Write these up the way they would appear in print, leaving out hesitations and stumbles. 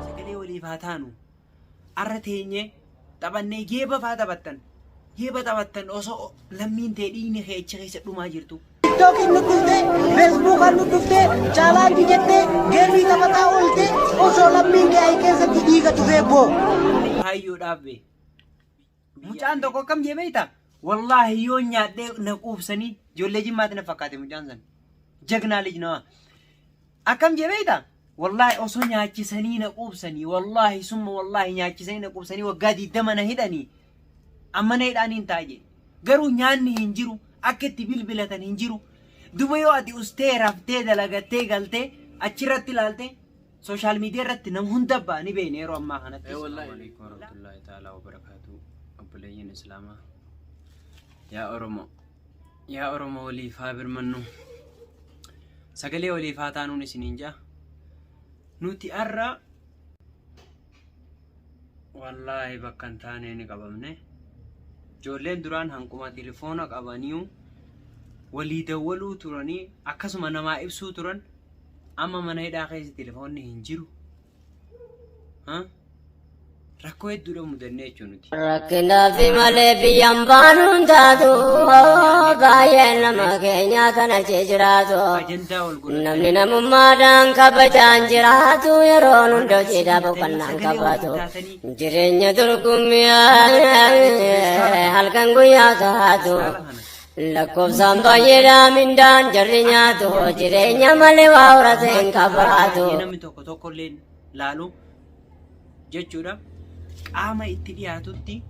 سكلي ولي فاتانو أرتيني طبعا نجيبه فاتبتن جيبه تبتن أصو لمين تديني خير شيء سدوا ما جرتو TikTok nututte, Facebook nututte, channel dijette, geri tapata olte, oso lammin ke ay kesa tidiga tufebo. هايو دابي مجان دوكو كم جيبيتا والله يون يادي نقوب سني جولي جمات نفقاتي مجان سن جغنا لجنا أكم جيبيتا والله أصو نياكي سني نقوب سني والله ثم والله نياكي سني نقوب سني وقادي دمنا هداني أما نيداني انتاجي قرو نياني هنجرو أكتي بلبلة هنجرو دوبيو أدي أستير أفتي دلغتي غلتي أچرتي لالتي سوشال ميديا رت نمهن دبا نبيني رو أما خانت والله عليكم ورحمة الله تعالى وبركاته أبليين إسلاما يا أرمو ولي فابر منو سقلي ولي فاتانو نسنينجا نوتي أرى والله بكنتاني نقبمني جولين دران هنكما تليفونك أبانيو ولي دولو تراني أكسما نما إبسو تران أما من هيدا خيز تليفوني هنجرو ها ركو يدو مدرني چونتي ركنا في مالي بيامبانون دادو غاية نما كينيا كان جيجراتو أجندا والقرآن نمني نممادان كبجان جراتو يرون دو جيدا بقنان كباتو جرين يدركم يا هلكن قويا تهاتو لكوب سامبايرا من دان جرينياتو جرينيا مالي واورتين كباتو نمي توكو لين لالو جيجورا قاما اتدياتوتي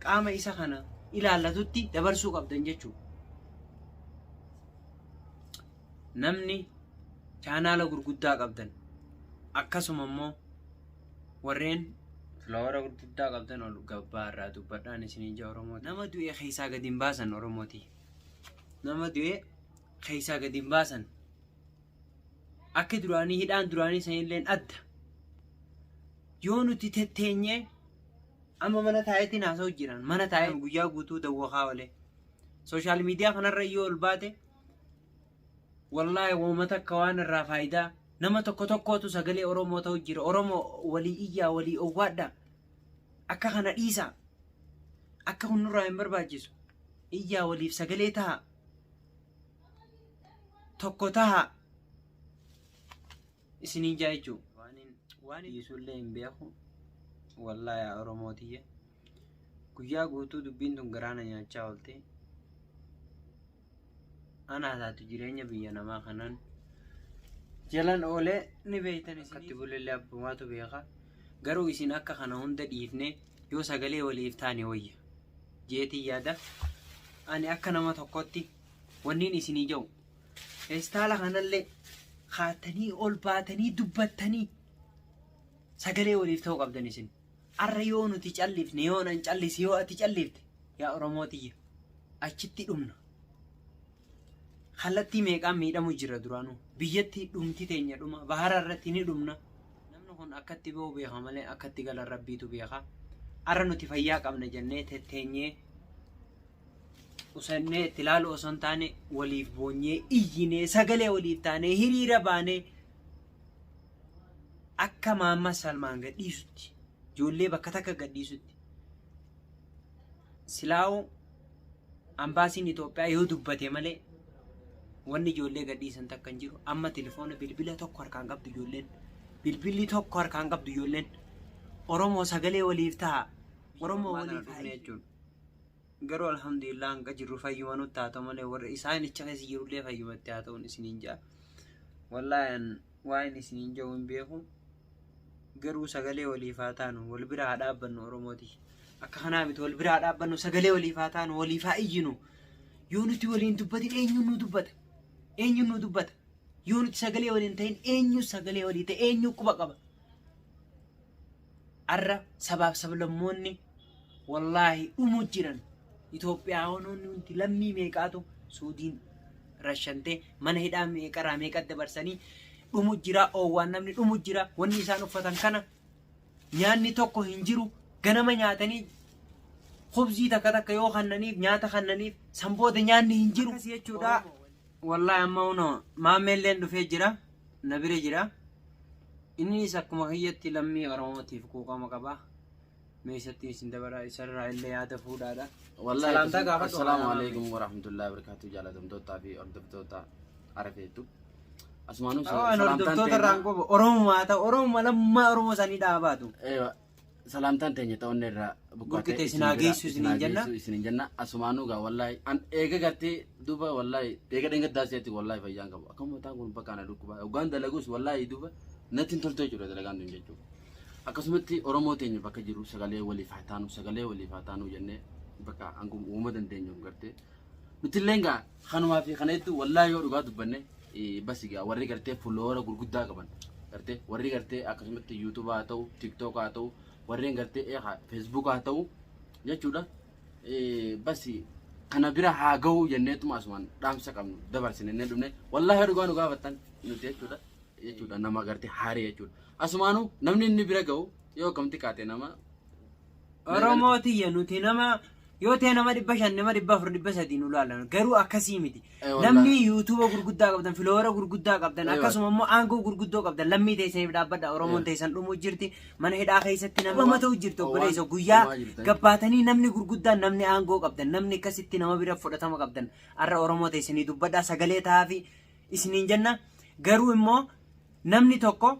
قاما إسا خانا ilaalatutti dabarsuu qabdan jechuudha. Namni chaanaala gurguddaa qabdan akkasuma immoo warreen filoora gurguddaa qabdan ol gabbaa irraa dubbadhaan isin ija Oromooti. Nama du'e keessaa gadi hin baasan Oromooti. Nama du'e keessaa gadi hin baasan. Akka duraanii hidhaan duraanii sanilleen adda. Yoo nuti tetteenyee أما من تايتي ناسو جيران من تايم غيا غوتو دوخا ولي سوشال ميديا خنر يول باته والله ومتا كوان الرافايدا نما توكو توكو تو سغلي اورومو تو جير اورومو ولي ايا ولي اوغادا اكا خنا ديسا اكا هنورا امبر باجيسو ايا ولي سغلي تا توكو تا اسني جايجو واني يسولي امبيخو والله يا أروموتية كويا غوتو دبين دونغرانا نياچا ولتي أنا ذات جيرينيا بيانا ما خنان جلان أولي نبيتني كتبوا لله بماتو بيخا غرو إسين أكا خنا هند ديفني يو سغلي ولي إفتاني ويا جيتي يادا أني أكا نما توقوتي ونين إسيني جو استالا خنا اللي خاتني أول باتني دبتني سغلي ولي إفتاو قبدني سن الريون تجلف نيون تجلس يو تجلفت يا أروموتي أشتي دمنا خلتي ميقام ميدا مجرى درانو بيتي دمتي تينيا دما بحر الرتيني دمنا نمنو هون أكتي بو بيخا مالي أكتي قال ربي تو بيخا أرنو تفاياك أمنا جنة تينيا وسنة تلالو أسنتاني وليف بونيه إيجيني سغلي وليف تاني هيريرا باني akka maamma Salmaan gadhiisutti ijoollee bakka takka gadhiisutti silaawu ambaasiin Itoophiyaa yoo dubbate malee wanni ijoollee gadhiisan takka hin jiru amma telefoona bilbila tokko harkaan qabdu ijoolleen bilbilli tokko harkaan qabdu ijoolleen Oromoo sagalee waliif ta'a Oromoo waliif ta'a jechuudha garuu alhamdulillah hanga jirru fayyumanutti haa ta'u malee warra isaan icha keessa jirullee fayyumatti haa ta'uun isiniin ja'a wallaahi waan isiniin ja'u hin beeku garuu sagalee waliif haa taanu wal bira haa dhaabbannu Oromooti akka kanaa miti wal bira haa dhaabbannu sagalee waliif haa taanu waliif haa iyyinu yoo nuti waliin dubbatin eenyuun nu dubbata yoo nuti sagalee waliin ta'in eenyu sagalee walii ta'e eenyu quba qaba arra sabaaf sablammoonni wallaahi dhumu jiran Itoophiyaawonni nuti lammii meeqaatu Suudiin rashantee mana hidhaa meeqaraa meeqatti dabarsanii dhumu jira oowwan namni dhumu jira wanni isaan uffatan kana nyaanni tokko hin jiru ganama nyaatanii khubzii takka takka yoo kannaniif nyaata kannaniif sanbooda nyaanni hin jiru jechuudha wallahi amma uno maameelleen dhufee jira na bira jira innis akkuma kiyyatti lammii Oromootiif quuqama qaba meeshatti isin dabara isarraa illee yaada fuudhaadha والله salaamtaa gaafadhu السلام عليكم ورحمة الله وبركاته جالتم توتا في أردفتوتا عرفتو أسمانو hordoftoota irraan qofa Oromoo ta'u Oromoo lammaa Oromoo sanii dhaabaatu أيوة سلامتان تاني توني را Burkite isinaa geessu isiniin jenna. isinin jenna أسمانو غا والله أن إيجا غتي دوبا والله إيجا دينغ داسيتي والله فيان كابو أكم تانغون بكانا دوكوبا وغاندا لغوس والله دوبا نتين تلتو جرو دلغان دون جيجو akkasumatti Oromoo teenya bakka jiru sagalee waliif haa taanu jennee bakka angum uumadan teenya gartee nuti illee gaa kanumaa fi kaneetu wallaahi yoo dhugaa dubbanne basi gaa warri gartee fuloora gurguddaa qaban gartee warri gartee akkasumatti YouTube haa ta'u TikTok haa ta'u warreen gartee Facebook haa ta'u jechuudha basi kana bira haa ga'u jenneetuma asumaan dhaamsa qabnu dabarsinee dhumne wallaahi dhugaa nu gaafattan nuti jechuudha nama gartee haarii jechuudha asumaanu namni inni bira ga'u yoo kamti kaate nama Oromootiyya nuti nama yoo ta'e nama 500 nama 400 nu laalan garuu akkasii miti namni YouTube gurguddaa qabdan filoora gurguddaa qabdan akkasuma immoo aangoo gurguddoo qabdan lammii teessaniif dhaabbadha Oromoon teessan dhumuu jirti mana hidhaa keessatti nama ta'u jirtu obboleessa guyyaa gabbaatanii namni gurguddaan namni aangoo qabdan namni akkasitti nama bira fudhatama qabdan arra Oromoo teessanii dubbadhaa sagalee ta'aafi isiniin jenna garuu immoo namni tokko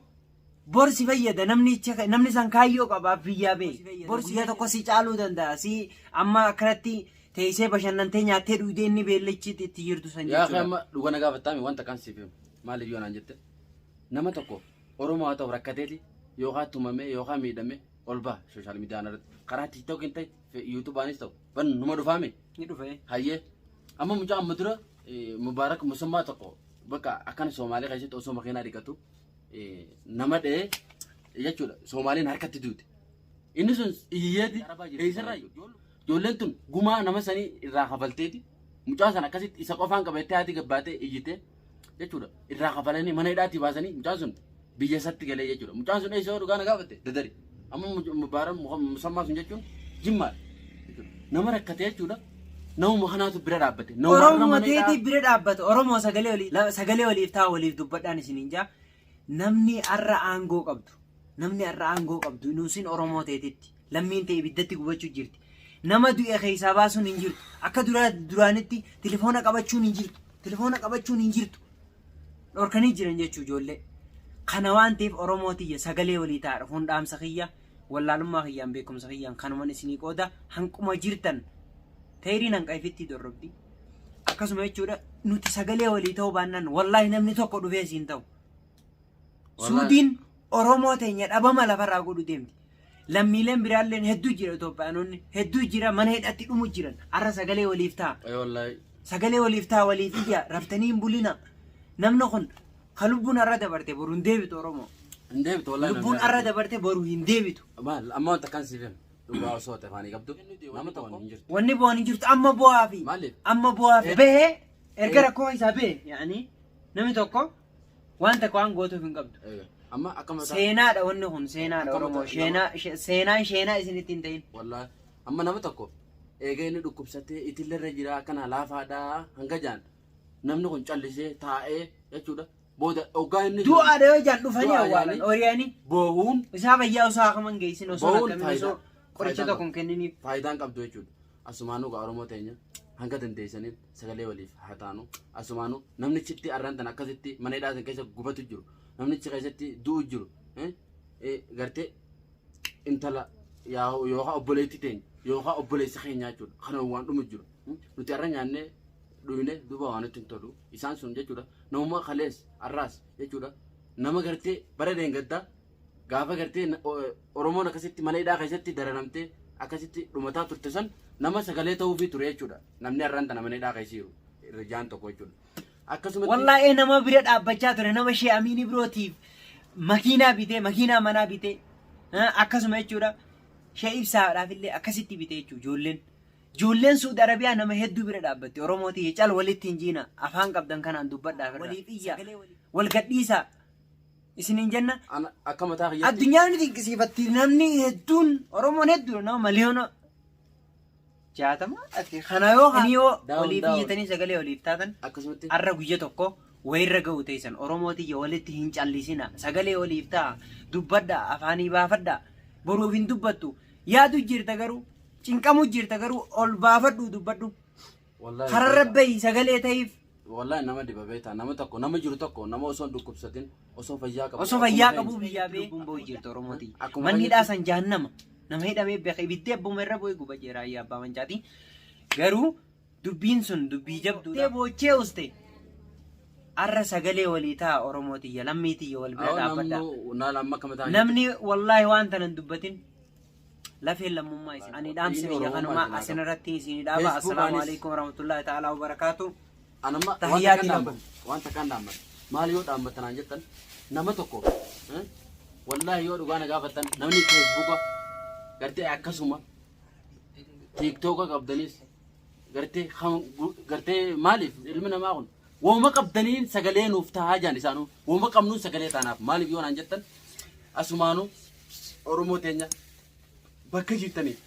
borsi fayyada namni san kaayyoo qaba biyyaa bee borsi tokko si caaluu danda'a si amma akkanatti teessee bashannantee nyaattee dhuydee inni beellachitti itti jirtu san yaa kama dhuga nagaa fattaami wanta kan siifim maaliif yoo naan jette nama tokko Oromoo haa ta'u rakkateeti yookaan tumame yookaan miidhame ol ba'a sooshaal miidiyaan irratti karaa TikTok hin ta'e YouTubaanis ta'u ban numa dhufaame ni dhufe hayyee amma mucaa amma dura mubaarak musammaa tokko bakka akkana Soomaalee keessatti osoo makiinaa dhiqatu nama dhee jechuudha Soomaaliin harkatti duute inni sun iyyeeti eessarraa ijoolleen tun gumaa nama sanii irraa kafalteeti mucaa sana akkasitti isa qofaan qabattee haati gabbaatee iyyitee jechuudha irraa kafalanii mana hidhaatti baasanii mucaan sun biyya isatti galee jechuudha mucaan sun eessa dhugaa na gaafatte dadari amma mubaarak musammaa sun jechuun jimmaadha nama rakkate jechuudha nama kanaatu bira dhaabbate Oromoo teetii bira dhaabbate Oromoo sagalee waliif ta'a waliif dubbadhaan isiniin jaa namni arra aangoo qabdu nuusin Oromoo teetitti lammiin ta'e ibiddatti gubachuu jirti nama du'e keessaa baasuun hin jirtu akka duraanitti telefoona qabachuun hin jirtu dhorkanii jiran jechuu ijoollee kana waan ta'eef Oromootiyya sagalee walii ta'a fuun dhaamsa kiyya wallaalummaa kiyyaan beekumsa kiyyaan kanuman isinii qooda hanquma jirtan ta'iriin hanqaifitti dorrobdi akkasuma jechuudha nuti sagalee walii ta'uu baannaan wallaahi namni tokko dhufee siin ta'u Suudiin Oromoo teenya dhabama lafarraa godhu deemti. Lammiileen biraalleen hedduu jira Itoophiyaanonni hedduu jira mana hidhatti dhumu jiran arra sagalee waliif ta'a. Sagalee waliif ta'a waliif iyya raftanii hin bulina. Namni kun ka lubbuun arra dabarte boru hin deebitu Oromoo. hin deebitu wallahi Lubbuun arra dabarte boru hin deebitu. maal amma wanta kan siifem dhugaa osoo tafaanii qabdu nama tokko hin jirtu Wanni bu'aan hin jirtu amma bu'aa fi maaliif amma bu'aa fi bahee erga rakkoo isaa bahee yaani namni tokko waan tokko waan gootuuf hin qabdu. amma akkama Seenaadha wanni kun seenaadha Oromoo seenaa isinitti hin ta'in. wallahi amma nama tokko eega inni dhukkubsatee itillerra jira akkana laafaadha hanga jaan namni kun callisee taa'ee jechuudha booda ogaa inni Du'aadha yoo jaan dhufanii awwaalan oriyaanii boohuun isaa fayyaa osoo akaman geessin osoo Ba'uun akkamin osoo qoricha faayidaa tokko hin kenniniif. faayidaan qabdu jechuudha asumaanuu gaa Oromoo teenya hanga dandeessaniin sagalee waliif haa taanu asumaanuu namnichitti arraan tan akkasitti mana hidhaa keessa gubatu jiru namnichi keessatti du'u jiru gartee intala yookaan obboleetti teenya yookaan obboleessa keenya jechuudha kana waan dhumu jiru nuti arra nyaannee dhuyne duuba waan itti hin tolu isaan sun jechuudha namummaa kalees arraas jechuudha nama gartee bara deengaddaa gaafa gartee Oromoon akkasitti mana hidhaa keessatti dararamtee akkasitti dhumataa turte san nama sagalee ta'uufii ture jechuudha namni arraan tana mana hidhaa keessa jiru rijaan tokko jechuudha akkasumatti Wallaa'ee nama bira dhaabbachaa ture nama shee amiinii birootiif makiinaa manaa bitee akkasuma jechuudha shee ibsaadhaaf illee akkasitti bitee jechuudha ijoolleen Suudi Arabiyaa nama hedduu bira dhaabbatti Oromootii cal walitti hin jiina afaan qabdan kanaan dubbadhaaf waliif iyya wal gadhiisaa isiniin jenna akka mataa kiyyaatti addunyaan ni dinqisiifatti namni hedduun Oromoon hedduun nama miliyoona jaatama kana yoo kaniyoo Down, waliif down. iyyatanii sagalee waliif taatan akkasumatti har'a guyya tokko wayirra ga'u teessan Oromootiyya walitti hin callisina sagalee waliif ta'a dubbadha afaanii baafadha boruuf hin dubbattu yaadu jirta garuu cinqamu jirta garuu ol baafadhu dubbadhu wallahi hararra bahi sagalee ta'iif wallahi nama dibabee ta'a nama tokko nama jiru tokko nama osoo hin dhukkubsatin osoo fayyaa qabu osoo fayyaa qabu biyyaa bee bumboo jirta Oromooti Akkuma manni keenyatti- dhaasan jahannama nama hidhamee beeka ibiddee abbuma irra bu'ee guba jeera ayyaa abbaa mancaati garuu dubbiin sun dubbii jabduudha boochee uste arra sagalee walii ta'a Oromootiyya lammiitiyya wal bira dhaabbadha namni wallaahi waan tanan dubbatin lafeen lammummaa isin ani dhaamsi biyya kanumaa asin irratti isin dhaaba assalaamu alaikum warahmatullahi ta'ala wabarakaatu anamma Tahiyyaati lakum. wanta kan dhaamman maal yoo dhaammatanaan jettan nama tokko wallahi yoo dhugaa na gaafatan namni feesbuuka gartee akkasuma tiiktooka qabdanis gartee maaliif ilmi namaa kun wooma qabdaniin sagalee nuuf tahaa jaan isaanuu wooma qabnuun sagalee taanaaf maaliif yoo naan jettan asumaanuu oromoo teenya bakka jirtaniif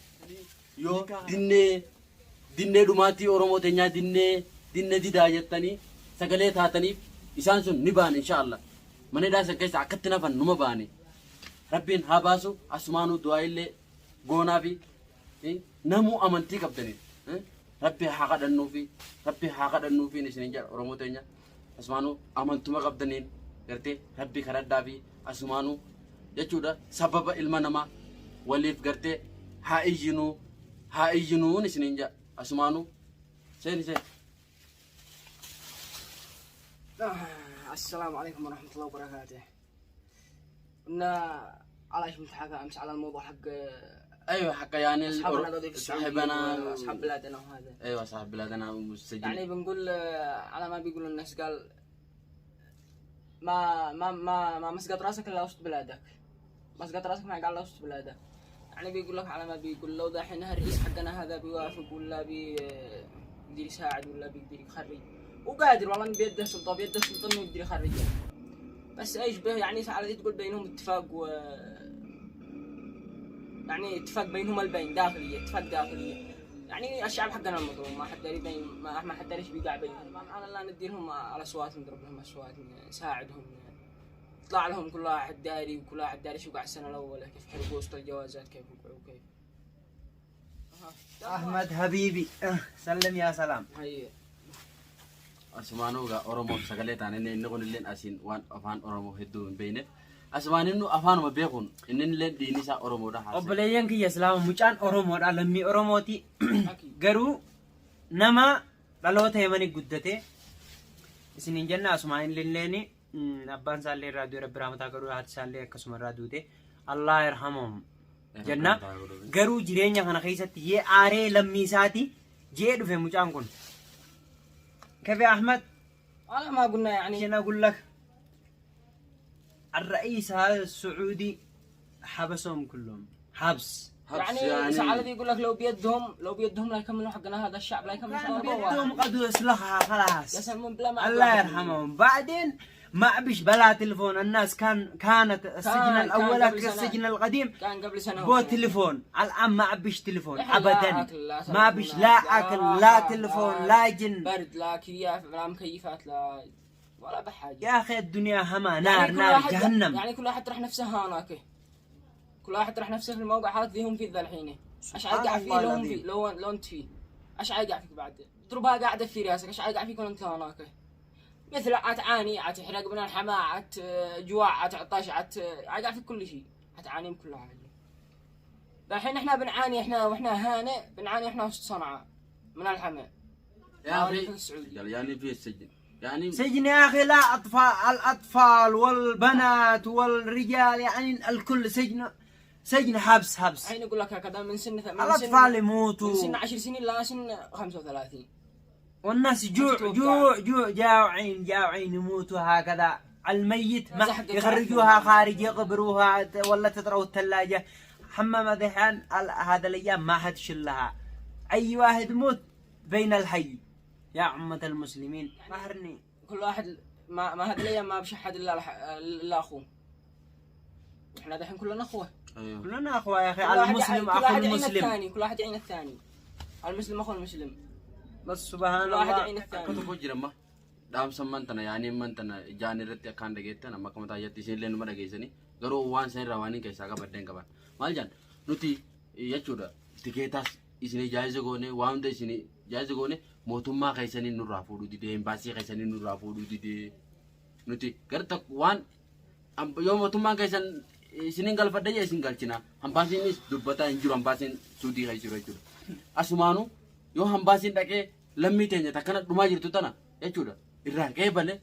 yoo dinnee dhumaatii oromoo teenyaa dinnee didaa jettanii sagalee taataniif isaan sun ni baan inshaallah mana hidhaa keessa akkatti nafan numa baane rabbiin haa baasu asumaanuu du'aa illee goonaa fi namuu amantii qabdaniif rabbi haa kadhannuufi isiniin jedha oromoo teenya asumaanuu amantuma qabdaniin gartee rabbi kadhadhaa fi asumaanuu jechuudha sababa ilma namaa waliif gartee haa iyyinuun isiniin jedha asumaanuu seen السلام عليكم ورحمة الله وبركاته. قلنا على ايش بنتحكى امس على الموضوع حق ايوه حق يعني اصحابنا ذولي في صاحبنا السعودية واصحاب بلادنا وهذا. ايوه صاحب بلادنا والسجن يعني بنقول على ما بيقولوا الناس قال ما مسقط راسك الا وسط بلادك. مسقط راسك ما قال وسط بلادك. يعني بيقول لك على ما بيقول لو دحين الرئيس حقنا هذا بيوافق ولا بيقدر يساعد ولا بيقدر يخرج. وقادر والله بيده سلطه انه يقدر يخرجها بس ايش به يعني على تقول بينهم اتفاق يعني اتفاق بينهم البين داخليه اتفاق داخليه يعني الشعب حقنا المظلوم ما حد داري بين ما حد داري ايش بيقع بينهم على الله نديرهم على اصوات نضرب لهم اصوات نساعدهم يطلع لهم كل واحد داري وكل واحد داري شو قاع السنه الاولى كيف حرقوا وسط الجوازات كيف وقعوا كيف أحمد حبيبي سلم يا سلام هي asumaanuu gaa oromoo sagalee taane inni kun illeen asiin waan afaan oromoo hedduu hin beekneef asumaaninu afaanuma beekuun inni illeen diini isaa oromoodha haasa'e obboleeyyan kiyya islaama mucaan oromoodha lammii oromooti garuu nama dhaloota hemanii guddate isiniin jenna asumaan illeen abbaan isaallee irraa du'e rabbi rahmataa garuu haati isaallee akkasuma irraa duute allah yarhamahum jenna garuu jireenya kana keessatti yee aaree lammii isaati jee dhufe mucaan kun كيف يا أحمد؟ انا ما قلنا يعني عشان أقول لك الرئيس هذا السعودي حبسهم كلهم حبس يعني سعادة يقول لك لو بيدهم لا يكملوا حقنا هذا الشعب لا يكمل بيدهم قدوا إصلاحها خلاص يسمون بلا ما الله يرحمهم بعدين ما أبيش بلا تلفون الناس كانت السجن الأول كالسجن القديم كان قبل سنة بو تلفون الآن ما أبيش تلفون إحنا لا أبدا أكل، لا ما أبيش لا أكل لا تلفون لا جن برد لا كياف لا مكيفات لا ولا بحاجة يا أخي الدنيا هما نار يعني كل نار واحد جهنم يعني كل واحد راح نفسه هناك كل واحد راح نفسه في الموقع هذا فيهم في ذا الحين ايش عايقع فيه الله لو هم العظيم. فيه لو انت فيه ايش عايقع فيك بعد ضربها قاعدة في راسك ايش عايقع فيك وانت هناك مثل عتعاني عتحرق من الحماة جوع عطش عايقع في كل شيء عتعاني من كل حاجة الحين احنا بنعاني واحنا هانئ بنعاني احنا وسط صنعاء من الحماة يا في اخي السعودية يعني في السجن يعني سجن يا أخي لا الأطفال والبنات والرجال يعني الكل سجن حبس الحين يقول لك هكذا من سن الأطفال من يموتوا سن 10 سنين لا سن 35 والناس جوع جاوعين يموتوا هكذا الميت ما زحق يخرجوها خارج يقبروها ولا تطروا الثلاجة حمام ذحين هذا الأيام ما حد شلها أي واحد موت بين الحي يا عمة المسلمين فهرني كل واحد ما هذه الايام ما بشحد الا اخوه احنا دحين كلنا اخوه ايوه كلنا أخوة يا أخي كل واحد المسلم كل أخو واحد يعين المسلم الثاني كل واحد يعين الثاني المسلم اخو المسلم بس سبحان واحد الله يعين الثاني Akkatu koo jirama dhaamsan mantana yaanii mantana ijaan irratti akkaan dhageettan amma akkuma taayyaatti isinillee numa dhageessanii garuu waan san irraa waan hin keessaa qabaddeen qaban maal jaan nuti jechuudha tikeetaas isinii jaayiza goone waan hunda isinii jaayiza goone mootummaa keessanii nurraa fuudhuu didee imbaasii keessanii nurraa fuudhuu didee nuti garta waan yoo mootummaan keessan isiniin galfadha jee isin galchina hambaasiinis dubbataa hin jiru hambaasiin suudii keessa jiru jechuudha asumaanuu yoo hambaasiin dhaqee lammii teenya takkana dhumaa jirtu tana jechuudha irraa qeebale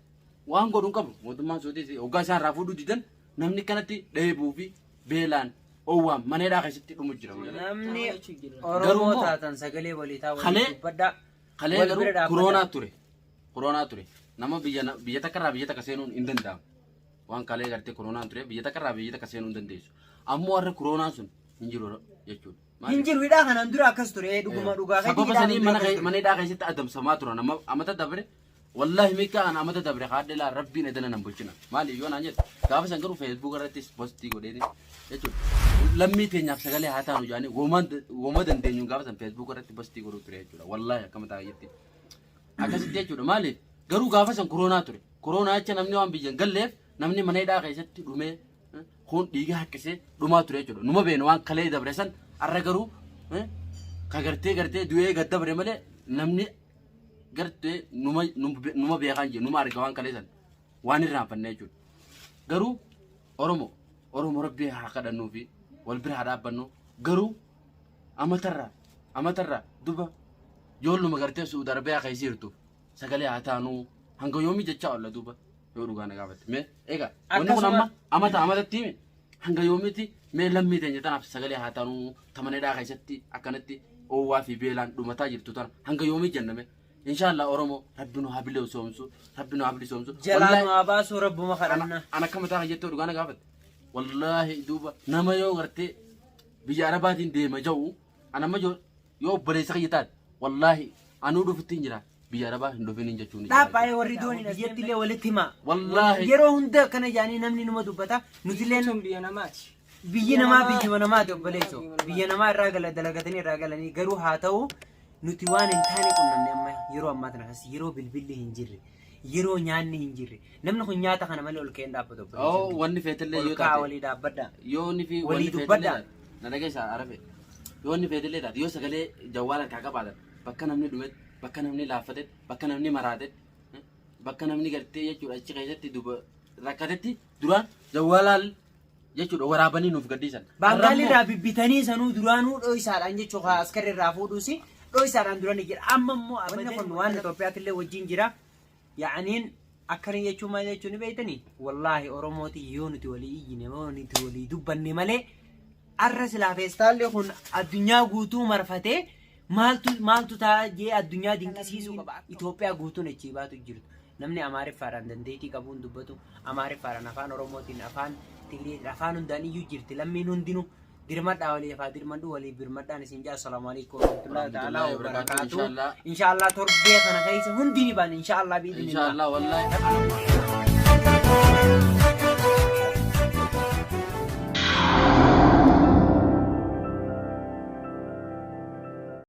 waan godhuun qabu mootummaan suudii hoggaa isaan irraa fuudhuu didan namni kanatti dheebuu fi beelaan owwaan maneedhaa keessatti dhumu jira. namni Oromoo taatan sagalee walii taa walii dubbadhaa. Kalee garuu koronaa ture nama biyya takkarraa biyya takka seenuun hin danda'amu waan kalee gartee koronaan ture biyya takkarraa biyya takka seenuu hin dandeessu ammoo warra koronaan sun hin jiru jechuudha. Hin jiru hidhaa kanaan dura akkas ture dhuguma dhugaa kan sababa sanii maneedhaa keessatti adamsamaa turan amma amata dabre wallahi mika ana amata dabre haadhe laa rabbiin edana nan bulchina maali yoo naan jedhe gaafa san garuu feesbuuk irrattis postii godheeni jechuudha lammii teenyaaf sagalee haa taanu jaanii wooma dandeenyu gaafa san feesbuuk irratti postii godhuu ture jechuudha wallahi akkama taa'etti akkasitti jechuudha maaliif garuu gaafa san koronaa ture koronaa jecha namni waan biyyan galleef namni maneedhaa keessatti dhumee kun dhiiga haqqisee dhumaa ture jechuudha numa beenu waan kalee dabre san arra garuu ka gartee du'ee gad dabre malee namni gartee numa beekan je numa arga waan kalesan waan irraanfanne jechuudha garuu oromo rabbi haa kadhannuu fi wal bira haa dhaabbannu garuu amatarra duba yoolluma gartee suud arabiyaa keessa jirtu sagalee haa taanuu hanga yoomii jechaa olla duba yoo dhugaa na gaafate mee egaa wanni kun amma amatatti hime hanga yoomiiti mee lammii teenya tanaaf sagalee haa taanuu tamaneedhaa keessatti akkanatti oowwaa fi beelaan dhumataa jirtu tana hanga yoomii jenname inshallah oromo rabbinu habile soomsu jalaanu abaasu rabbuma kadhanna ana kama taa jetto dhugaa na gaafate wallahi duba nama yoo gartee biyya arabaatiin deema jawu anama yoo obboleessa kiyyataan wallahi anuu dhufutti hin jira biyya arabaa hin dhufin hin jechuun dhaabbaa'ee warri dooniin biyyatti illee walitti himaa wallahi yeroo hunda kana jaanii namni numa dubbata nuti illee biyya namaati biyyi namaa biyyuma namaati obboleesso biyya namaa irraa dalagatanii irraa galanii garuu haa ta'u nuti waan hin taane qunnamne amma yeroo ammaa tana kas yeroo bilbilli hin jirre yeroo nyaanni hin jirre namni kun nyaata kana malee ol ka'een dhaabbatu obboleesso wanni feetillee yoo taate walii dhaabbadha yoo ni fi walii dubbadha na dhageessa arabe yoo ni feetillee taate yoo sagalee jawwaala kaa qabaatan bakka namni dhumetti bakka namni laaffatetti bakka namni maraatetti bakka namni gartee jechuudha achi keessatti duba rakkatetti duraan jawwaalaal jechuudha waraabanii nuuf gaddiisan. Baangaalii irraa bibbitanii sanuu duraanuu dho'isaadhaan jechuudha askarri irraa fuudhuusi dho'isaadhaan duraan jira amma immoo abadda kun waan Itoophiyaatti illee wajjin jira yaa'aniin akkanii jechuun maal jechuun beeytanii wallaahi Oromooti yoo nuti walii iyyine yoo nuti walii dubbanne malee arra silaa feestaallee kun addunyaa guutuu marfatee maaltu ta'a jee addunyaa dinqisiisuu qaba Itoophiyaa guutuun achii baatu jirtu namni Amaariffaadhaan dandeettii qabuun dubbatu Amaariffaadhaan afaan Oromootiin afaan Tigreetiin afaan hundaan iyyuu jirti lammiin hundinuu dirmadhaa walii afaa dirmadhu walii birmadhaan isin jaa assalamu alaikum warahmatullahi ta'ala wabarakatuh inshallah torbee kana keessa hundi ni baan inshallah biidinillah inshallah wallahi